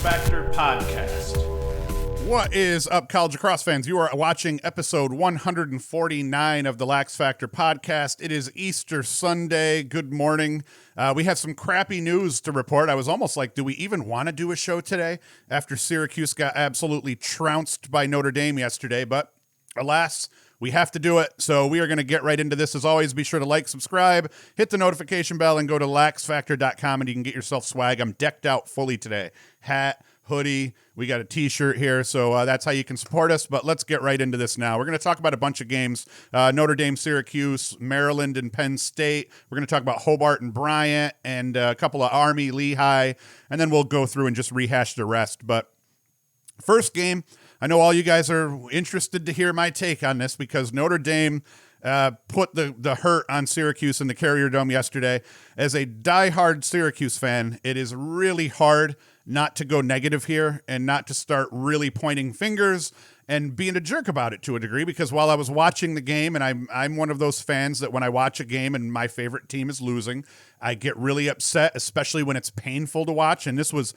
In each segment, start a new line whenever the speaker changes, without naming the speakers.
LaxFactor podcast.
What is up, college lacrosse fans? You are watching episode 149 of the LaxFactor podcast. It is Easter Sunday. Good morning. We have some crappy news to report. I was almost like, do we even want to do a show today after Syracuse got absolutely trounced by Notre Dame yesterday? But alas, we have to do it. So we are going to get right into this. As always, be sure to like, subscribe, hit the notification bell, and go to laxfactor.com and you can get yourself swag. I'm decked out fully today. Hat, hoodie, we got a t-shirt here, so that's how you can support us. But let's get right into this now. We're going to talk about a bunch of games: Notre Dame, Syracuse, Maryland, and Penn State. We're going to talk about Hobart and Bryant, and a couple of Army, Lehigh, and then we'll go through and just rehash the rest. But first game, I know all you guys are interested to hear my take on this because Notre Dame put the hurt on Syracuse in the Carrier Dome yesterday. As a diehard Syracuse fan, it is really hard not to go negative here and not to start really pointing fingers and being a jerk about it to a degree, because while I was watching the game, and I'm one of those fans that when I watch a game and my favorite team is losing, I get really upset, especially when it's painful to watch. And this was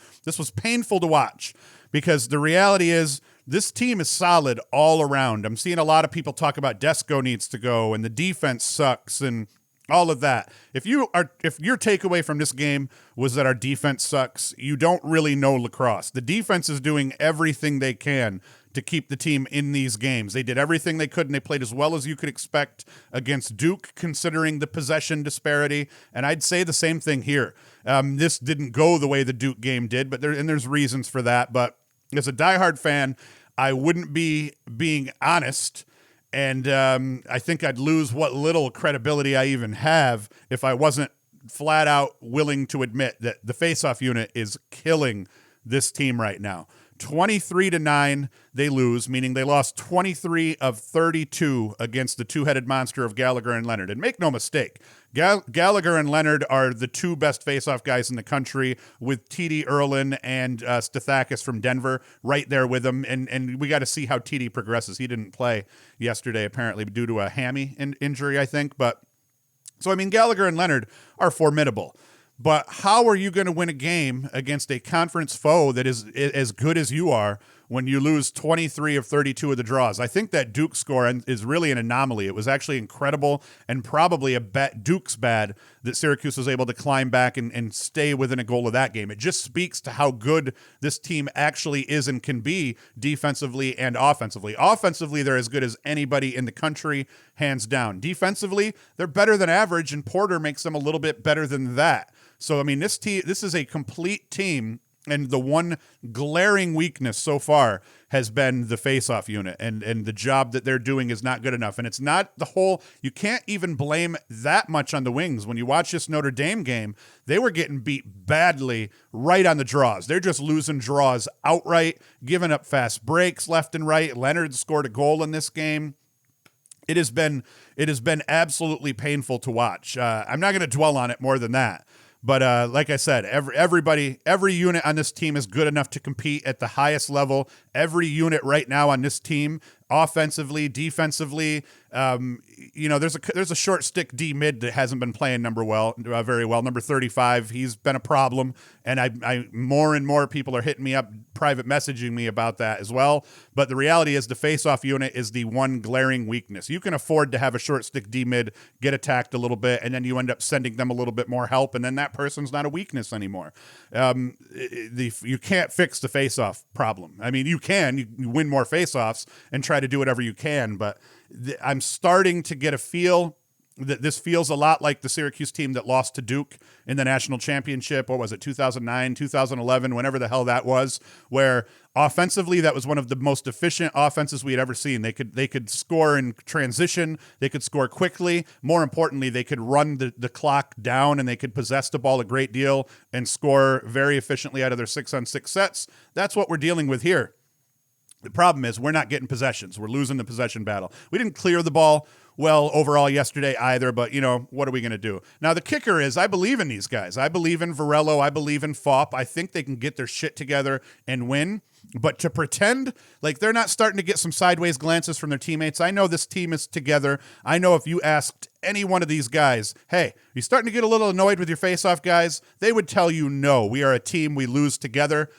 painful to watch because the reality is this team is solid all around. I'm seeing a lot of people talk about Desco needs to go and the defense sucks and all of that. If your takeaway from this game was that our defense sucks, you don't really know lacrosse. The defense is doing everything they can to keep the team in these games. They did everything they could, and they played as well as you could expect against Duke, considering the possession disparity. And I'd say the same thing here. This didn't go the way the Duke game did, but there's reasons for that. But as a diehard fan, I wouldn't be being honest. And I think I'd lose what little credibility I even have if I wasn't flat out willing to admit that the faceoff unit is killing this team right now. 23-9, they lose, meaning they lost 23 of 32 against the two-headed monster of Gallagher and Leonard. And make no mistake, Gallagher and Leonard are the two best faceoff guys in the country, with TD Erlin and Stathakis from Denver right there with them. And we got to see how TD progresses. He didn't play yesterday, apparently, due to a hammy injury, I think. But so, I mean, Gallagher and Leonard are formidable. But how are you going to win a game against a conference foe that is as good as you are when you lose 23 of 32 of the draws? I think that Duke score is really an anomaly. It was actually incredible and probably a Duke's bad that Syracuse was able to climb back and stay within a goal of that game. It just speaks to how good this team actually is and can be defensively and offensively. Offensively, they're as good as anybody in the country, hands down. Defensively, they're better than average, and Porter makes them a little bit better than that. So, I mean, this is a complete team, and the one glaring weakness so far has been the faceoff unit, and the job that they're doing is not good enough. And it's not you can't even blame that much on the wings. When you watch this Notre Dame game, they were getting beat badly right on the draws. They're just losing draws outright, giving up fast breaks left and right. Leonard scored a goal in this game. It has been absolutely painful to watch. I'm not going to dwell on it more than that. But like I said, every unit on this team is good enough to compete at the highest level. Every unit right now on this team, offensively, defensively, there's a short stick D mid that hasn't been playing very well. Number 35, he's been a problem, and I more and more people are hitting me up, private messaging me about that as well. But the reality is the faceoff unit is the one glaring weakness. You can afford to have a short stick D mid get attacked a little bit, and then you end up sending them a little bit more help, and then that person's not a weakness anymore. You can't fix the faceoff problem. I mean, you win more faceoffs and try to do whatever you can, but I'm starting to get a feel that this feels a lot like the Syracuse team that lost to Duke in the national championship. What was it, 2009, 2011, whenever the hell that was, where offensively that was one of the most efficient offenses we had ever seen. They could score in transition. They could score quickly. More importantly, they could run the clock down, and they could possess the ball a great deal and score very efficiently out of their 6-on-6 sets. That's what we're dealing with here. The problem is we're not getting possessions. We're losing the possession battle. We didn't clear the ball well overall yesterday either, but, what are we going to do? Now, the kicker is I believe in these guys. I believe in Varello. I believe in Fopp. I think they can get their shit together and win. But to pretend like they're not starting to get some sideways glances from their teammates, I know this team is together. I know if you asked any one of these guys, hey, you starting to get a little annoyed with your face-off guys? They would tell you, no, we are a team. We lose together.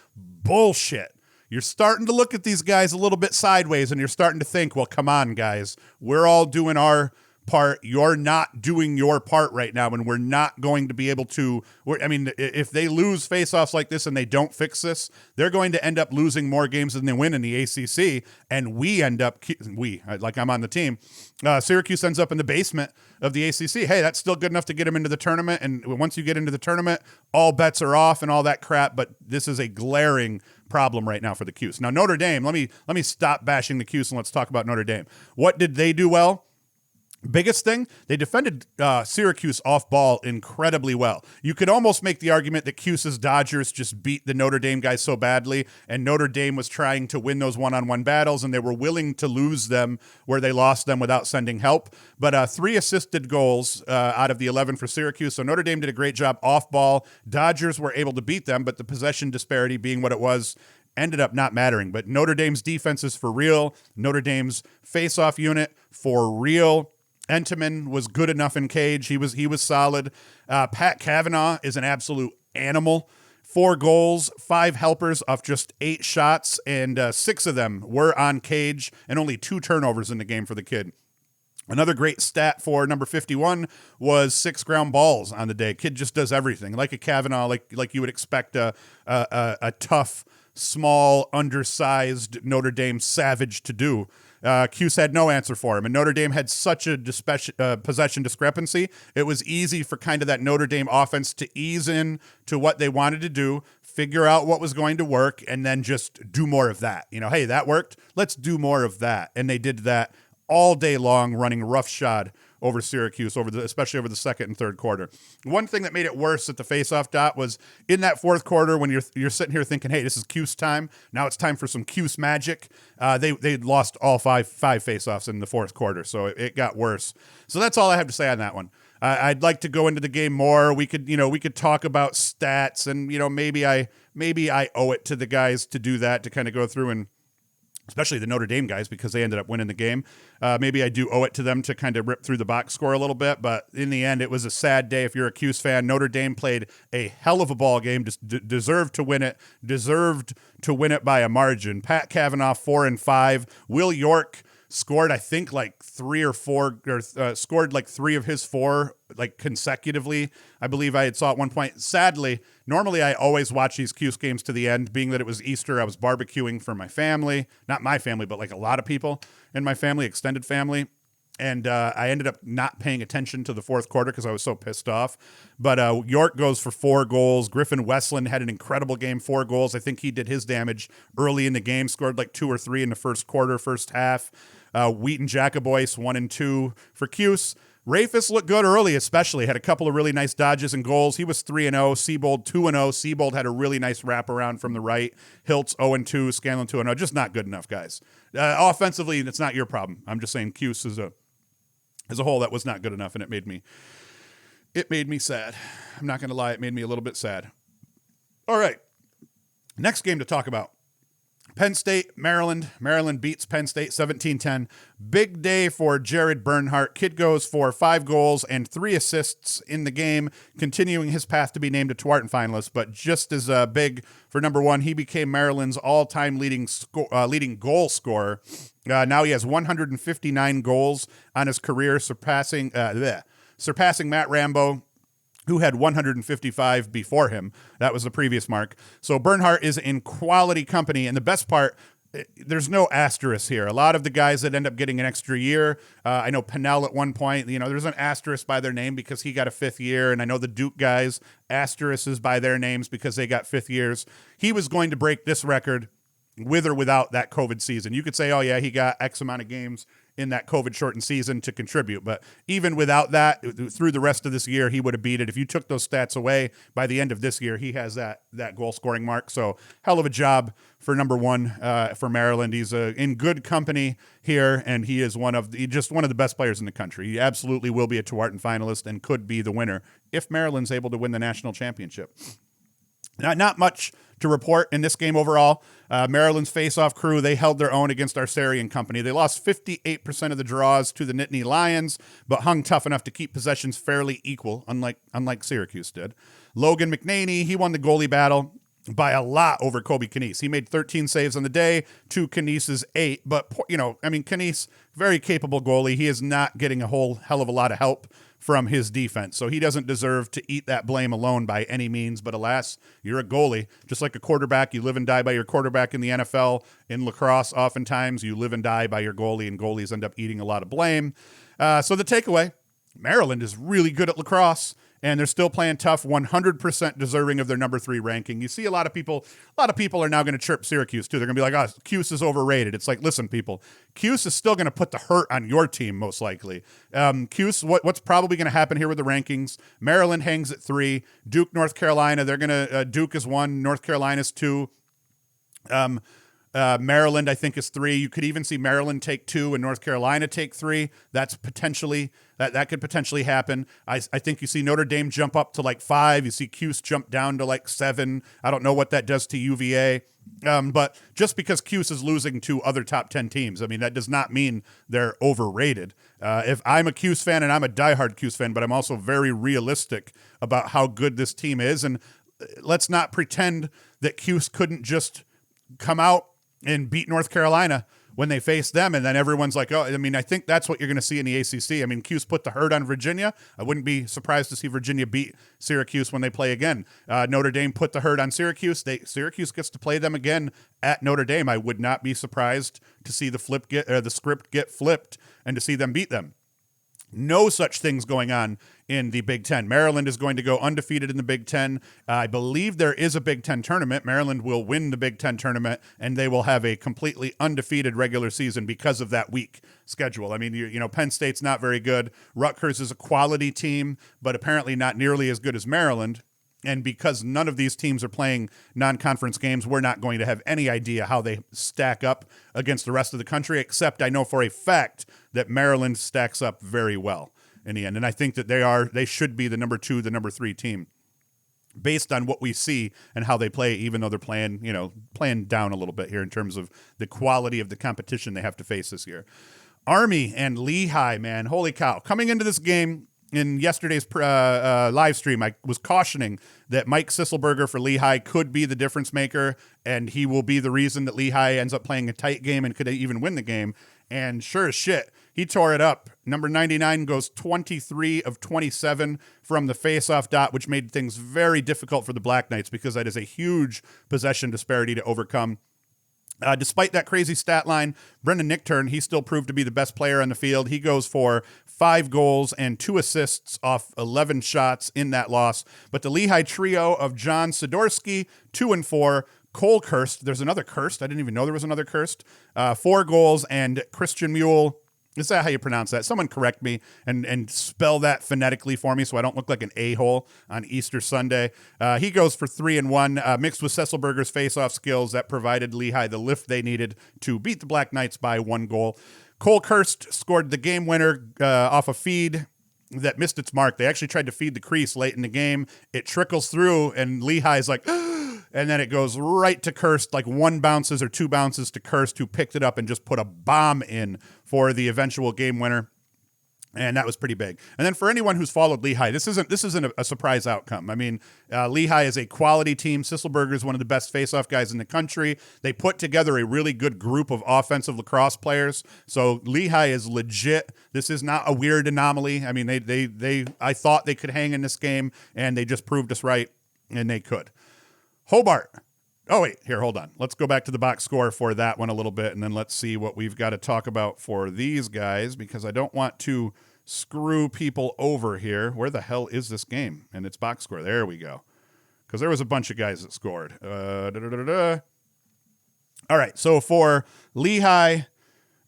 bullshit. You're starting to look at these guys a little bit sideways, and you're starting to think, well, come on, guys. We're all doing our part. You're not doing your part right now, and we're not going to be able to. If they lose faceoffs like this and they don't fix this, they're going to end up losing more games than they win in the ACC, and I'm on the team. Syracuse ends up in the basement of the ACC. Hey, that's still good enough to get them into the tournament, and once you get into the tournament, all bets are off and all that crap, but this is a glaring problem right now for the Cuse. Now, Notre Dame, let me stop bashing the Cuse and let's talk about Notre Dame. What did they do well? Biggest thing, they defended Syracuse off ball incredibly well. You could almost make the argument that Cuse's Dodgers just beat the Notre Dame guys so badly, and Notre Dame was trying to win those one-on-one battles, and they were willing to lose them where they lost them without sending help. But 3 assisted goals out of the 11 for Syracuse, so Notre Dame did a great job off ball. Dodgers were able to beat them, but the possession disparity being what it was ended up not mattering. But Notre Dame's defense is for real. Notre Dame's face-off unit for real. Entenmann was good enough in cage. He was solid. Pat Kavanagh is an absolute animal. 4 goals, 5 helpers off just 8 shots, and 6 of them were on cage, and only 2 turnovers in the game for the kid. Another great stat for number 51 was 6 ground balls on the day. Kid just does everything, like a Kavanagh, like you would expect a tough, small, undersized Notre Dame savage to do. Cuse had no answer for him, and Notre Dame had such a possession discrepancy. It was easy for kind of that Notre Dame offense to ease in to what they wanted to do, figure out what was going to work, and then just do more of that. Hey, that worked. Let's do more of that. And they did that all day long, running roughshod over Syracuse, especially over the second and third quarter. One thing that made it worse at the faceoff dot was in that fourth quarter when you're sitting here thinking, hey, this is Cuse time. Now it's time for some Cuse magic. They lost all five faceoffs in the fourth quarter, so it got worse. So that's all I have to say on that one. I'd like to go into the game more. We could talk about stats, and maybe I owe it to the guys to do that, to kind of go through, and especially the Notre Dame guys, because they ended up winning the game. Maybe I do owe it to them to kind of rip through the box score a little bit, but in the end, it was a sad day if you're a Cuse fan. Notre Dame played a hell of a ball game, just deserved to win it by a margin. Pat Kavanagh, 4 and 5. Will Yorke scored, I think, like 3 or 4, or scored like 3 of his 4 like consecutively. I believe I had saw at one point. Sadly, normally I always watch these Cuse games to the end. Being that it was Easter, I was barbecuing for my family, not my family, but like a lot of people in my family, extended family. And I ended up not paying attention to the fourth quarter because I was so pissed off. But Yorke goes for 4 goals. Griffin Westlin had an incredible game, 4 goals. I think he did his damage early in the game, scored like 2 or 3 in the first quarter, first half. Wheaton Jacobois, 1 and 2 for Cuse. Rafus looked good early, especially. Had a couple of really nice dodges and goals. He was 3-0. Siebold 2-0. Siebold had a really nice wraparound from the right. Hiltz 0-2. Scanlon 2-0. Just not good enough, guys. Offensively, it's not your problem. I'm just saying Cuse as a whole, that was not good enough, and it made me sad. I'm not going to lie. It made me a little bit sad. All right. Next game to talk about. Penn State, Maryland. Maryland beats Penn State 17-10. Big day for Jared Bernhardt. Kid goes for 5 goals and 3 assists in the game, continuing his path to be named a Tewaaraton finalist. But just as big for number 1, he became Maryland's all-time leading goal scorer. Now he has 159 goals on his career, surpassing Matt Rambo, who had 155 before him. That was the previous mark. So Bernhardt is in quality company, and the best part, there's no asterisk here. A lot of the guys that end up getting an extra year, I know Pennell at one point, there's an asterisk by their name because he got a 5th year, and I know the Duke guys, asterisks by their names because they got 5th years. He was going to break this record with or without that COVID season. You could say, oh yeah, he got X amount of games in that COVID-shortened season to contribute. But even without that, through the rest of this year, he would have beat it. If you took those stats away, by the end of this year, he has that goal-scoring mark. So hell of a job for number 1 for Maryland. He's in good company here, and he is just one of the best players in the country. He absolutely will be a Tewaaraton finalist and could be the winner if Maryland's able to win the national championship. Not much to report in this game overall. Maryland's face-off crew, they held their own against Arceri and company. They lost 58% of the draws to the Nittany Lions, but hung tough enough to keep possessions fairly equal, unlike Syracuse did. Logan McNaney, he won the goalie battle. by a lot over Kobe Knies. He made 13 saves on the day, to Knies' 8. But, Knies, very capable goalie. He is not getting a whole hell of a lot of help from his defense. So he doesn't deserve to eat that blame alone by any means. But alas, you're a goalie. Just like a quarterback, you live and die by your quarterback in the NFL. In lacrosse, oftentimes you live and die by your goalie, and goalies end up eating a lot of blame. So the takeaway, Maryland is really good at lacrosse, and they're still playing tough, 100% deserving of their number 3 ranking. You see a lot of people are now going to chirp Syracuse too. They're going to be like, oh, Cuse is overrated. It's like, listen, people, Cuse is still going to put the hurt on your team, most likely. Cuse, what's probably going to happen here with the rankings, Maryland hangs at 3, Duke, North Carolina, they're going to, Duke is 1, North Carolina's 2. Maryland, I think, is 3. You could even see Maryland take 2 and North Carolina take 3. That's potentially that could potentially happen. I think you see Notre Dame jump up to like 5. You see Cuse jump down to like 7. I don't know what that does to UVA. But just because Cuse is losing to other top 10 teams, I mean, that does not mean they're overrated. If I'm a Cuse fan, and I'm a diehard Cuse fan, but I'm also very realistic about how good this team is. And let's not pretend that Cuse couldn't just come out and beat North Carolina when they face them, and then everyone's like, oh, I mean, I think that's what you're going to see in the ACC. I mean, Cuse put the hurt on Virginia. I wouldn't be surprised to see Virginia beat Syracuse when they play again. Notre Dame put the hurt on Syracuse. Syracuse gets to play them again at Notre Dame. I would not be surprised to see the script get flipped and to see them beat them. No such things going on in the Big Ten. Maryland is going to go undefeated in the Big Ten. I believe there is a Big Ten tournament. Maryland will win the Big Ten tournament, and they will have a completely undefeated regular season because of that weak schedule. I mean, Penn State's not very good. Rutgers is a quality team, but apparently not nearly as good as Maryland. And because none of these teams are playing non-conference games, we're not going to have any idea how they stack up against the rest of the country, except I know for a fact that Maryland stacks up very well in the end. And I think that they should be the number 2, the number 3 team based on what we see and how they play, even though they're playing down a little bit here in terms of the quality of the competition they have to face this year. Army and Lehigh, man, holy cow. Coming into this game, in yesterday's live stream, I was cautioning that Mike Sisselberger for Lehigh could be the difference maker, and he will be the reason that Lehigh ends up playing a tight game and could even win the game. And sure as shit, he tore it up. Number 99 goes 23 of 27 from the faceoff dot, which made things very difficult for the Black Knights because that is a huge possession disparity to overcome. Despite that crazy stat line, Brendan Nichtern, he still proved to be the best player on the field. He goes for 5 goals and 2 assists off 11 shots in that loss. But the Lehigh trio of John Sidorsky, 2 and 4, Cole Kirst, there's another Kirst. I didn't even know there was another Kirst. 4 goals, and Christian Mule. Is that how you pronounce that? Someone correct me and spell that phonetically for me so I don't look like an a-hole on Easter Sunday. He goes for 3 and 1, mixed with Sisselberger's face-off skills that provided Lehigh the lift they needed to beat the Black Knights by 1 goal. Cole Kirst scored the game winner off a feed that missed its mark. They actually tried to feed the crease late in the game. It trickles through, and Lehigh's like, and then it goes right to Kirst, like 1 bounces or 2 bounces to Kirst, who picked it up and just put a bomb in for the eventual game winner. And that was pretty big. And then for anyone who's followed Lehigh, this isn't a surprise outcome. I mean, Lehigh is a quality team. Sisselberger is one of the best faceoff guys in the country. They put together a really good group of offensive lacrosse players. So Lehigh is legit. This is not a weird anomaly. I mean, I thought they could hang in this game, and they just proved us right, and they could. Hobart. Oh, wait, here, hold on. Let's go back to the box score for that one a little bit, and then let's see what we've got to talk about for these guys, because I don't want to screw people over here. Where the hell is this game and its box score? There we go. Because there was a bunch of guys that scored. All right, so for Lehigh,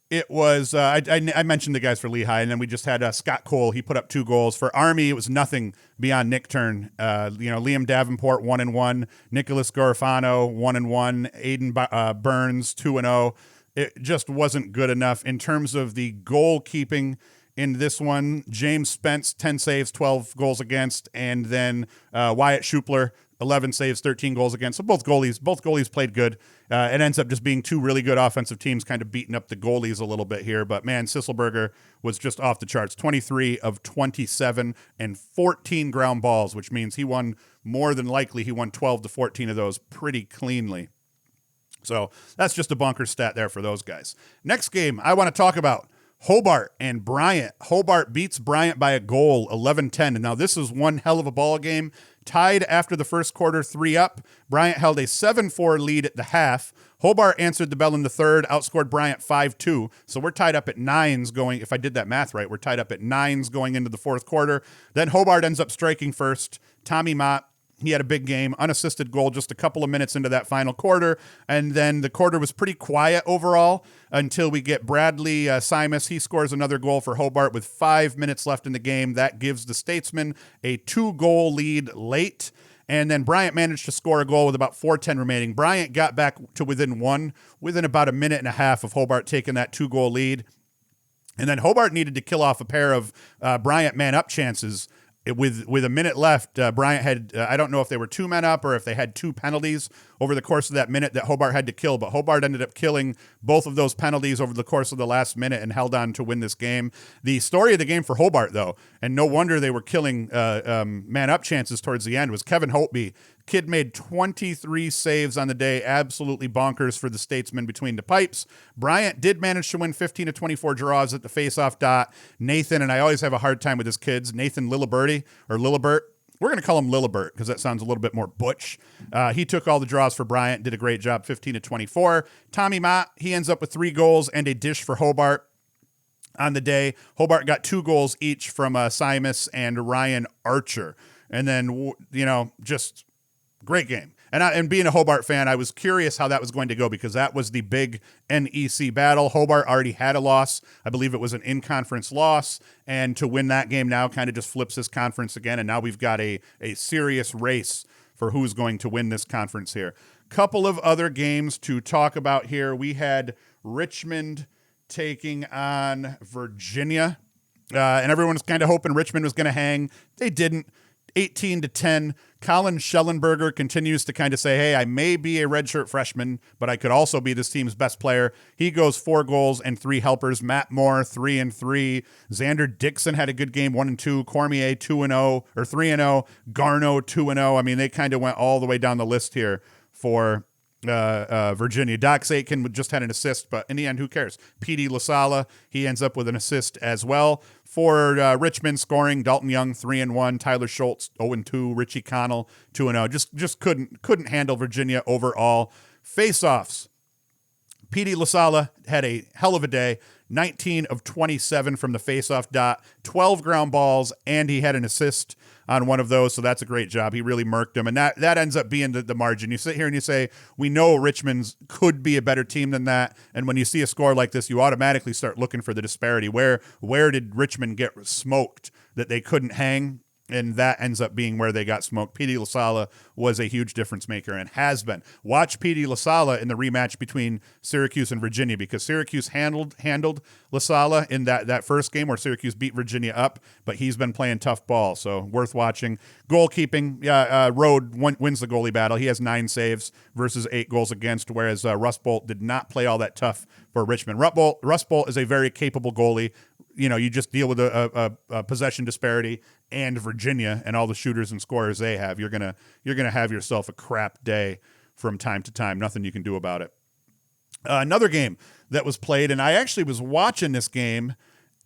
it was, I mentioned the guys for Lehigh, and then we just had Scott Cole. He put up 2 goals. For Army, it was nothing beyond Nichtern. Liam Davenport, 1 and 1. Nicholas Garofano, 1 and 1. Aiden Burns, 2 and 0. It just wasn't good enough in terms of the goalkeeping in this one. James Spence, 10 saves, 12 goals against, and then Wyatt Schupler, 11 saves, 13 goals against. So both goalies played good. It ends up just being two really good offensive teams kind of beating up the goalies a little bit here. But, man, Sisselberger was just off the charts. 23 of 27 and 14 ground balls, which means he won more than likely. He won 12 to 14 of those pretty cleanly. So that's just a bunker stat there for those guys. Next game I want to talk about, Hobart and Bryant. Hobart beats Bryant by a goal, 11-10. And now this is one hell of a ball game. Tied after the first quarter, 3-up. Bryant held a 7-4 lead at the half. Hobart answered the bell in the third, outscored Bryant 5-2. So we're tied up at nines going, if I did that math right, we're tied up at nines going into the fourth quarter. Then Hobart ends up striking first. Tommy Mott, he had a big game, unassisted goal just a couple of minutes into that final quarter. And then the quarter was pretty quiet overall until we get Bradley Simus. He scores another goal for Hobart with 5 minutes left in the game. That gives the Statesmen a 2-goal lead late. And then Bryant managed to score a goal with about 4:10 remaining. Bryant got back to within one, within about a minute and a half of Hobart taking that 2-goal lead. And then Hobart needed to kill off a pair of Bryant man-up chances. With a minute left, Bryant had, I don't know if they were 2 men up or if they had 2 penalties over the course of that minute that Hobart had to kill, but Hobart ended up killing both of those penalties over the course of the last minute and held on to win this game. The story of the game for Hobart, though, and no wonder they were killing man-up chances towards the end, was Kevin Holtby. Kid made 23 saves on the day, absolutely bonkers for the Statesmen between the pipes. Bryant did manage to win 15 to 24 draws at the faceoff dot. Nathan, and I always have a hard time with his kids, Nathan Lillibert, we're going to call him Lillibert because that sounds a little bit more butch. He took all the draws for Bryant, did a great job, 15 to 24. Tommy Mott, he ends up with 3 goals and a dish for Hobart on the day. Hobart got 2 goals each from Simus and Ryan Archer. And then, just great game. And being a Hobart fan, I was curious how that was going to go because that was the big NEC battle. Hobart already had a loss. I believe it was an in-conference loss. And to win that game now kind of just flips this conference again. And now we've got a serious race for who's going to win this conference here. Couple of other games to talk about here. We had Richmond taking on Virginia. And everyone was kind of hoping Richmond was going to hang. They didn't. 18-10. Colin Schellenberger continues to kind of say, hey, I may be a redshirt freshman, but I could also be this team's best player. He goes 4 goals and 3 helpers. Matt Moore, 3-3. Xander Dixon had a good game, 1-2. Cormier, 2-0 or 3-0. Garneau, 2-0. I mean, they kind of went all the way down the list here for Virginia. Dox Aitken just had an assist, but in the end, who cares? P.D. LaSala, he ends up with an assist as well. For Richmond scoring, Dalton Young, 3-1, Tyler Schultz, 0-2, Richie Connell, 2-0. Just couldn't handle Virginia overall. Face-offs. P.D. LaSala had a hell of a day. 19 of 27 from the face-off dot, 12 ground balls, and he had an assist on one of those, so that's a great job. He really murked him, and that ends up being the margin. You sit here and you say, we know Richmond's could be a better team than that, and when you see a score like this, you automatically start looking for the disparity. Where did Richmond get smoked that they couldn't hang? And that ends up being where they got smoked. P.D. LaSala was a huge difference maker and has been. Watch P.D. LaSala in the rematch between Syracuse and Virginia because Syracuse handled LaSala in that first game where Syracuse beat Virginia up, but he's been playing tough ball, so worth watching. Goalkeeping, Rode wins the goalie battle. He has 9 saves versus 8 goals against, whereas Russ Bolt did not play all that tough for Richmond. Russ Bolt is a very capable goalie. You just deal with a possession disparity and Virginia and all the shooters and scorers they have. You're gonna have yourself a crap day from time to time. Nothing you can do about it. Another game that was played, and I actually was watching this game,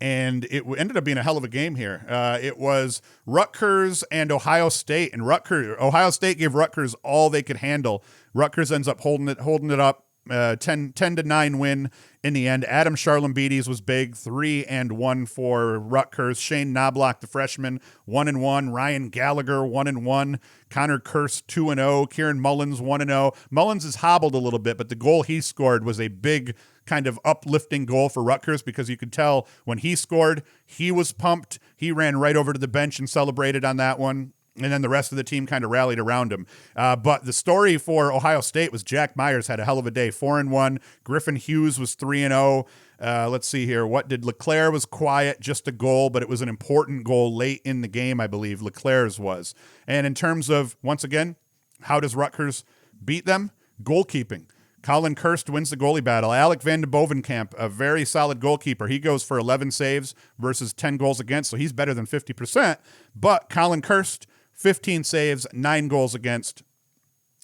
and it ended up being a hell of a game here. It was Rutgers and Ohio State, and Ohio State gave Rutgers all they could handle. Rutgers ends up holding it up. 10-9 win in the end. Adam Charlambides was big, 3-1 for Rutgers. Shane Knobloch, the freshman, 1-1. Ryan Gallagher, 1-1. Connor Kirst, 2-0. Kieran Mullins, 1-0. Mullins is hobbled a little bit, but the goal he scored was a big kind of uplifting goal for Rutgers because you could tell when he scored, he was pumped. He ran right over to the bench and celebrated on that one. And then the rest of the team kind of rallied around him. But the story for Ohio State was Jack Myers had a hell of a day, 4-1. Griffin Hughes was 3-0. Let's see here. What did Leclerc was quiet, just a goal, but it was an important goal late in the game, I believe. Leclerc's was. And in terms of, once again, How does Rutgers beat them? Goalkeeping. Colin Kirst wins the goalie battle. Alec Van de Bovenkamp, a very solid goalkeeper. He goes for 11 saves versus 10 goals against, so he's better than 50%. But Colin Kirst, 15 saves, 9 goals against.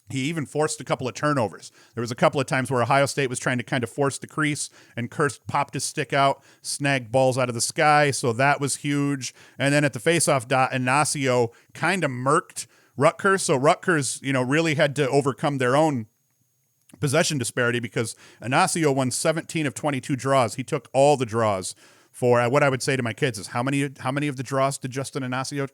He even forced a couple of turnovers. There was a couple of times where Ohio State was trying to kind of force the crease, and Kirst popped his stick out, snagged balls out of the sky, so that was huge. And then at the faceoff dot, Ignacio kind of murked Rutgers, so Rutgers, really had to overcome their own possession disparity because Ignacio won 17 of 22 draws. He took all the draws. For what I would say to my kids is, how many of the draws did Justin Ignacio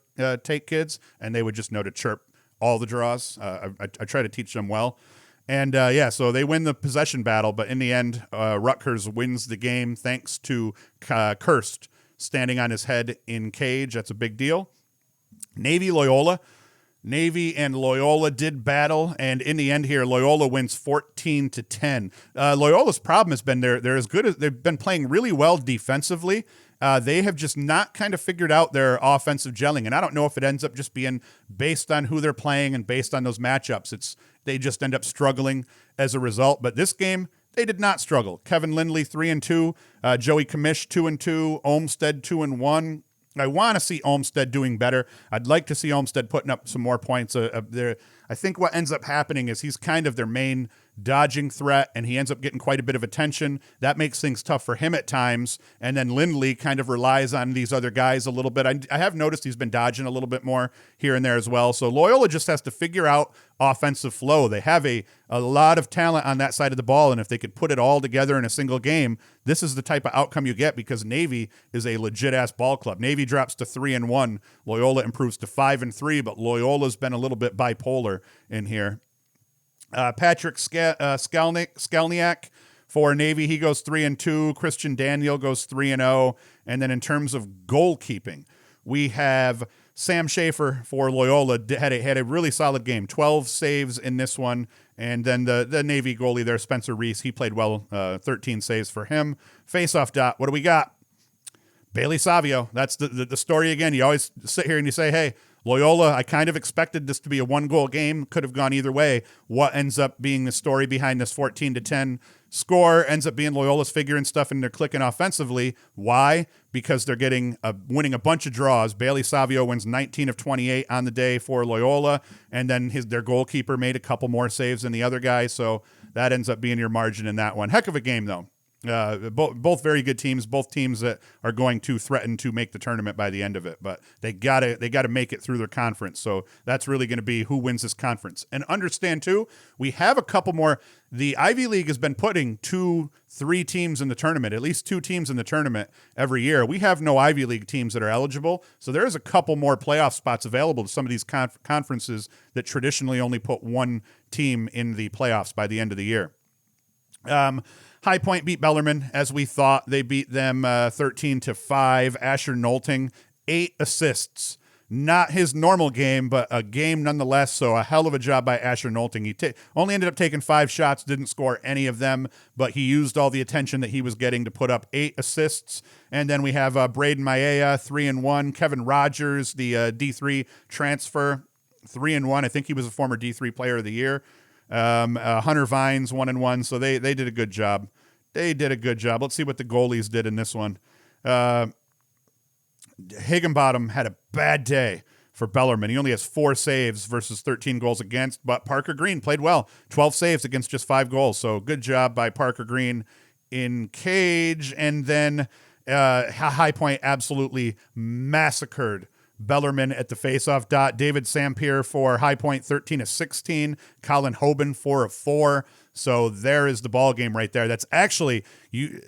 take, kids? And they would just know to chirp all the draws. I try to teach them well. And so they win the possession battle, but in the end, Rutgers wins the game thanks to Kirst standing on his head in cage. That's a big deal. Navy and Loyola did battle, and in the end here, Loyola wins 14-10. Loyola's problem has been they're as good as they've been playing really well defensively. They have just not kind of figured out their offensive gelling, and I don't know if it ends up just being based on who they're playing and based on those matchups. They just end up struggling as a result. But this game, they did not struggle. Kevin Lindley 3-2, Joey Kamish 2-2, Olmstead 2-1. I want to see Olmstead doing better. I'd like to see Olmstead putting up some more points. I think what ends up happening is he's kind of their main dodging threat, and he ends up getting quite a bit of attention. That makes things tough for him at times. And then Lindley kind of relies on these other guys a little bit. I have noticed he's been dodging a little bit more here and there as well. So Loyola just has to figure out offensive flow. They have a lot of talent on that side of the ball, and if they could put it all together in a single game, this is the type of outcome you get because Navy is a legit-ass ball club. Navy drops to 3-1. Loyola improves to 5-3, but Loyola's been a little bit bipolar in here. Patrick Skalniak for Navy, he goes 3-2. Christian Daniel goes 3-0. And then in terms of goalkeeping, we have Sam Schaefer for Loyola had a really solid game, 12 saves in this one. And then the Navy goalie there, Spencer Reese, he played well, 13 saves for him. Faceoff dot, what do we got? Bailey Savio. That's the story again. You always sit here and you say, hey, Loyola, I kind of expected this to be a one-goal game. Could have gone either way. What ends up being the story behind this 14-10 score ends up being Loyola's figuring stuff and they're clicking offensively. Why? Because they're winning a bunch of draws. Bailey Savio wins 19 of 28 on the day for Loyola, and then their goalkeeper made a couple more saves than the other guy, so that ends up being your margin in that one. Heck of a game, though. Both very good teams, both teams that are going to threaten to make the tournament by the end of it, but they gotta make it through their conference. So that's really going to be who wins this conference. And understand too, we have a couple more. The Ivy League has been putting 2-3 teams in the tournament, at least 2 teams in the tournament every year. We have no Ivy League teams that are eligible, so there is a couple more playoff spots available to some of these conferences that traditionally only put one team in the playoffs by the end of the year. High Point beat Bellarmine, as we thought. They beat them 13-5. Asher Nolting, 8 assists. Not his normal game, but a game nonetheless, so a hell of a job by Asher Nolting. He only ended up taking 5 shots, didn't score any of them, but he used all the attention that he was getting to put up 8 assists. And then we have Braden Maia, 3-1. Kevin Rogers, the D3 transfer, 3-1. I think he was a former D3 player of the year. Hunter Vines 1-1, so they did a good job. Let's see what the goalies did in this one. Higginbottom had a bad day for Bellarmine. He only has 4 saves versus 13 goals against, but Parker Green played well. 12 saves against just 5 goals, so good job by Parker Green in cage. And then High Point absolutely massacred Bellarmine at the faceoff dot. David Sampier for High Point, 13-16. Colin Hoban, 4-4. So there is the ball game right there. That's actually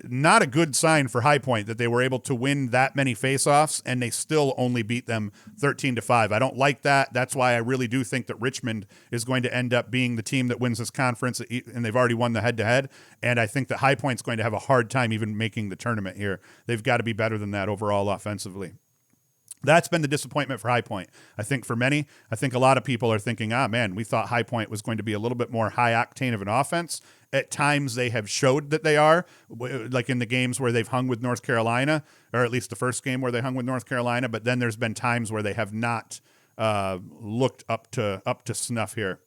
not a good sign for High Point that they were able to win that many faceoffs and they still only beat them 13-5. I don't like that. That's why I really do think that Richmond is going to end up being the team that wins this conference, and they've already won the head-to-head. And I think that High Point's going to have a hard time even making the tournament here. They've got to be better than that overall offensively. That's been the disappointment for High Point. I think for many, I think a lot of people are thinking, man, we thought High Point was going to be a little bit more high octane of an offense. At times they have showed that they are, like in the games where they've hung with North Carolina, or at least the first game where they hung with North Carolina. But then there's been times where they have not looked up to snuff here.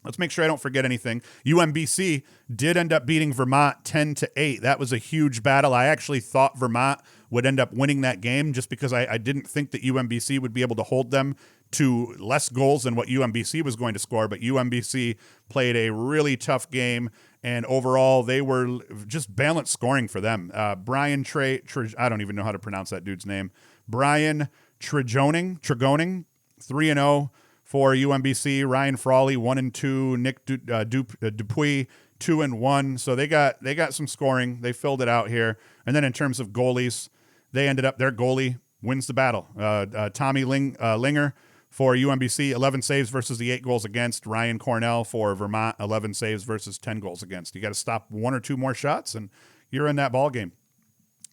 Let's make sure I don't forget anything. UMBC did end up beating Vermont 10-8. That was a huge battle. I actually thought Vermont would end up winning that game just because I didn't think that UMBC would be able to hold them to less goals than what UMBC was going to score. But UMBC played a really tough game, and overall they were just balanced scoring for them. Brian I don't even know how to pronounce that dude's name. Brian Tregoning, 3-0. For UMBC, Ryan Frawley 1-2, Nick Dupuis 2-1. So they got some scoring. They filled it out here. And then in terms of goalies, they ended up their goalie wins the battle. Tommy Linger for UMBC, 11 saves versus the 8 goals against. Ryan Cornell for Vermont, 11 saves versus 10 goals against. You got to stop 1 or 2 more shots, and you're in that ball game.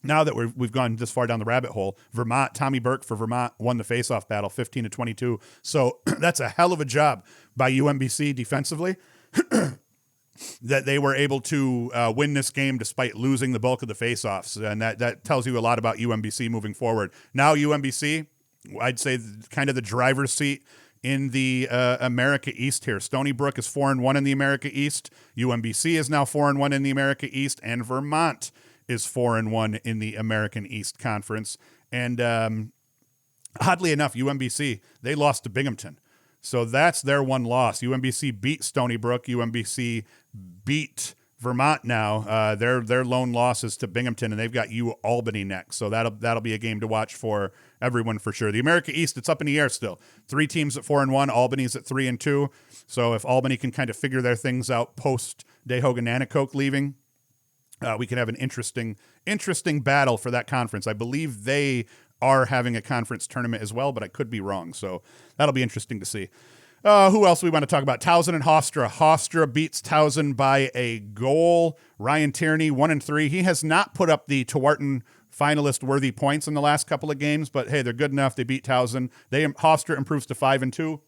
Now that we've gone this far down the rabbit hole, Tommy Burke for Vermont won the faceoff battle 15-22. So that's a hell of a job by UMBC defensively that they were able to win this game despite losing the bulk of the faceoffs. And that tells you a lot about UMBC moving forward. Now UMBC, I'd say kind of the driver's seat in the America East here. Stony Brook is 4-1 in the America East. UMBC is now 4-1 in the America East, and Vermont is 4-1 in the American East Conference. And oddly enough, UMBC, they lost to Binghamton. So that's their one loss. UMBC beat Stony Brook. UMBC beat Vermont now. Their lone loss is to Binghamton, and they've got Albany next. So that'll be a game to watch for everyone for sure. The America East, it's up in the air still. 3 teams at 4-1. Albany's at 3-2. So if Albany can kind of figure their things out post Dahoga-Nanticoke leaving, we can have an interesting battle for that conference. I believe they are having a conference tournament as well, but I could be wrong. So that'll be interesting to see. Who else we want to talk about? Towson and Hofstra. Hofstra beats Towson by a goal. Ryan Tierney, 1-3. He has not put up the Tewarton finalist-worthy points in the last couple of games, but hey, they're good enough. They beat Towson. Hofstra improves to 5-2.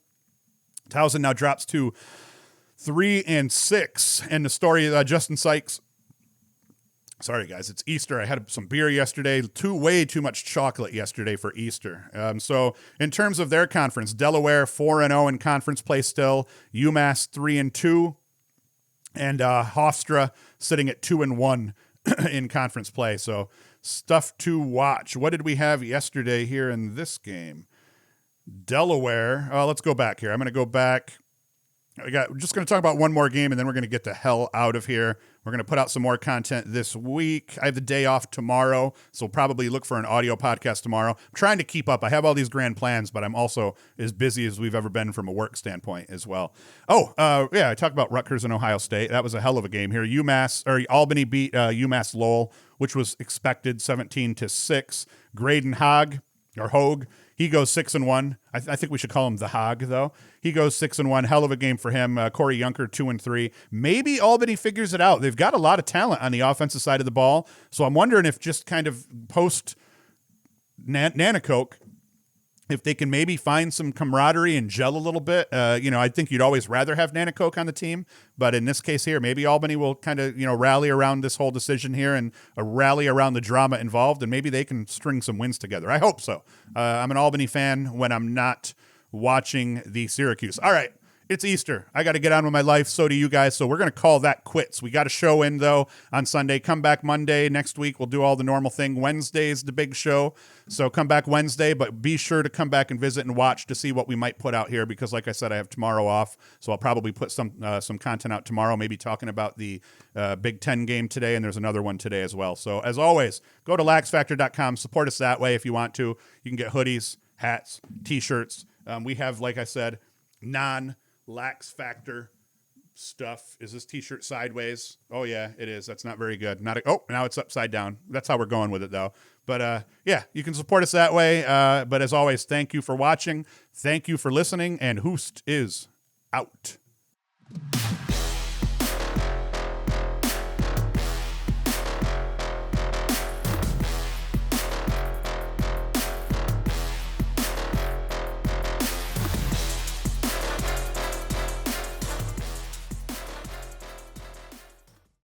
Towson now drops to 3-6. And the story, Justin Sykes. Sorry, guys, it's Easter. I had some beer yesterday, way too much chocolate yesterday for Easter. So in terms of their conference, Delaware 4-0 in conference play still, UMass 3-2, and Hofstra sitting at 2-1 in conference play. So stuff to watch. What did we have yesterday here in this game? Delaware. Let's go back here. I'm going to go back. We're just going to talk about one more game, and then we're going to get the hell out of here. We're going to put out some more content this week. I have the day off tomorrow, so we'll probably look for an audio podcast tomorrow. I'm trying to keep up. I have all these grand plans, but I'm also as busy as we've ever been from a work standpoint as well. I talked about Rutgers and Ohio State. That was a hell of a game here. Albany beat UMass Lowell, which was expected, 17-6. Graydon Hogue. He goes 6-1. I think we should call him the Hog, though. He goes 6-1. Hell of a game for him. Corey Yunker, 2-3. Maybe Albany figures it out. They've got a lot of talent on the offensive side of the ball. So I'm wondering if just kind of post Nanticoke, if they can maybe find some camaraderie and gel a little bit. I think you'd always rather have Nanticoke on the team, but in this case here, maybe Albany will kind of, rally around this whole decision here and rally around the drama involved, and maybe they can string some wins together. I hope so. I'm an Albany fan when I'm not watching the Syracuse. All right. It's Easter. I got to get on with my life. So do you guys. So we're going to call that quits. We got a show in, though, on Sunday. Come back Monday. Next week, we'll do all the normal thing. Wednesday's the big show. So come back Wednesday, but be sure to come back and visit and watch to see what we might put out here because, like I said, I have tomorrow off. So I'll probably put some content out tomorrow, maybe talking about the Big Ten game today, and there's another one today as well. So as always, go to LaxFactor.com. Support us that way if you want to. You can get hoodies, hats, T-shirts. We have, like I said, LaxFactor stuff. Is this T-shirt sideways? Oh yeah, it is. That's not very good. Now it's upside down. That's how we're going with it though. But you can support us that way. But as always, thank you for watching. Thank you for listening. And Hoost is out.